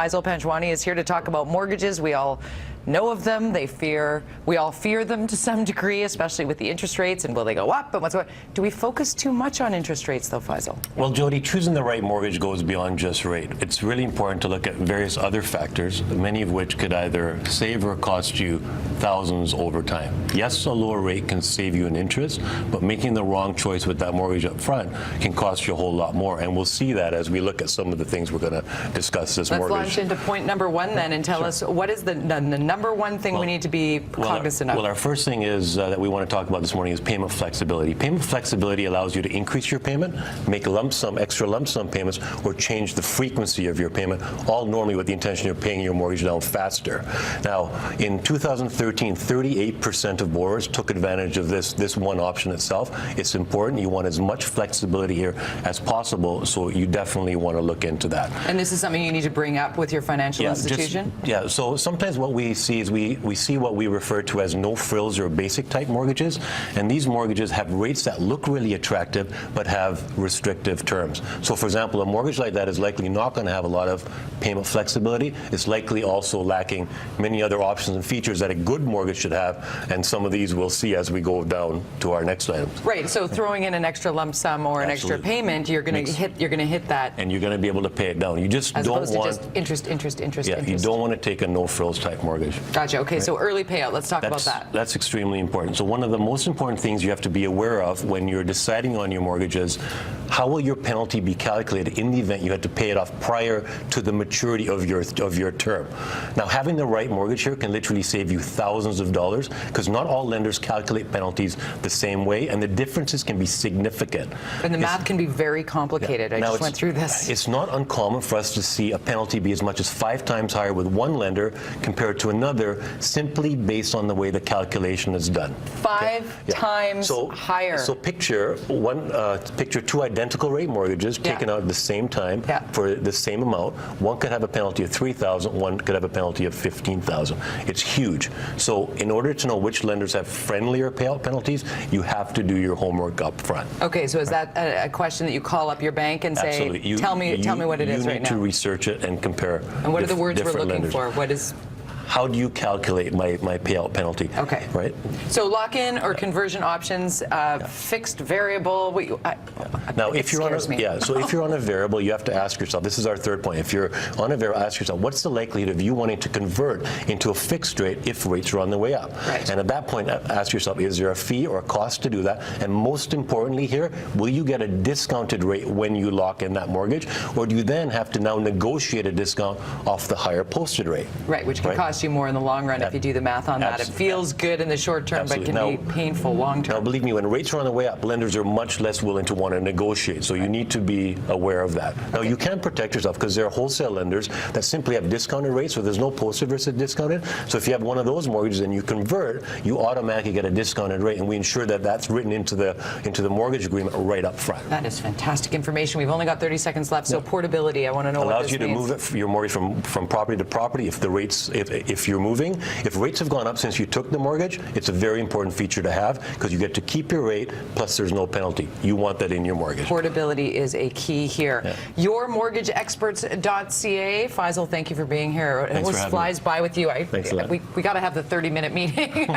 Feisal Panjwani is here to talk about mortgages. We all know of them. We all fear them to some degree, especially with the interest rates. And will they go up? And what's going? Do we focus too much on interest rates, though, Feisal? Well, Jody, choosing the right mortgage goes beyond just rate. It's really important to look at various other factors, many of which could either save or cost you thousands over time. Yes, a lower rate can save you in interest, but making the wrong choice with that mortgage up front can cost you a whole lot more. And we'll see that as we look at some of the things we're going to discuss this mortgage. Let's launch into point number one then and tell us what is the number one thing we need to be cognizant of. Well, our first thing is that we want to talk about this morning is payment flexibility. Payment flexibility allows you to increase your payment, make extra lump sum payments, or change the frequency of your payment, all normally with the intention of paying your mortgage down faster. Now, in 2013, 38% of borrowers took advantage of this one option itself. It's important. You want as much flexibility here as possible, so you definitely want to look into that. And this is something you need to bring up with your financial institution? So sometimes what we see is we see what we refer to as no frills or basic type mortgages, and these mortgages have rates that look really attractive but have restrictive terms. So for example, a mortgage like that is likely not going to have a lot of payment flexibility. It's likely also lacking many other options and features that a good mortgage should have, and some of these we'll see as we go down to our next item. Right, so throwing in an extra lump sum or an extra payment, you're going to hit that, and you're going to be able to pay it down. You just don't want interest. You don't want to take a no frills type mortgage. Gotcha. Okay, right. So early payout. Let's talk about that. That's extremely important. So one of the most important things you have to be aware of when you're deciding on your mortgage is how will your penalty be calculated in the event you had to pay it off prior to the maturity of your term. Now, having the right mortgage here can literally save you thousands of dollars, because not all lenders calculate penalties the same way, and the differences can be significant. And the math can be very complicated. I just went through this. It's not uncommon for us to see a penalty be as much as 5 times higher with one lender compared to another, simply based on the way the calculation is done. 5 times higher. So picture two identical rate mortgages taken out at the same time for the same amount. One could have a penalty of $3,000, one could have a penalty of $15,000. It's huge. So in order to know which lenders have friendlier payout penalties, you have to do your homework up front. Okay, so is that a question that you call up your bank and say, absolutely. Tell me what it is right now? You need to research it and compare. And what are the words we're looking for? What is... How do you calculate my payout penalty? Okay. Right. So lock-in or conversion options, fixed, variable. Now, if you're on a variable, you have to ask yourself. This is our third point. If you're on a variable, ask yourself, what's the likelihood of you wanting to convert into a fixed rate if rates are on the way up? Right. And at that point, ask yourself, is there a fee or a cost to do that? And most importantly here, will you get a discounted rate when you lock in that mortgage, or do you then have to now negotiate a discount off the higher posted rate? Right, which can cost you more in the long run if you do the math on that. It feels good in the short term, but can be painful long term. Now, believe me, when rates are on the way up, lenders are much less willing to want to negotiate. So you need to be aware of that. Now, you can protect yourself because there are wholesale lenders that simply have discounted rates, so there's no posted versus discounted. So if you have one of those mortgages and you convert, you automatically get a discounted rate, and we ensure that that's written into the mortgage agreement right up front. That is fantastic information. We've only got 30 seconds left, so portability. I want to know what this means. Allows you to move your mortgage from property to property if the rates if you're moving. If rates have gone up since you took the mortgage, it's a very important feature to have, because you get to keep your rate, plus there's no penalty. You want that in your mortgage. Portability is a key here. Yourmortgageexperts.ca. Faisal, thank you for being here. It always flies by with you. Thanks a lot. We got to have the 30-minute meeting.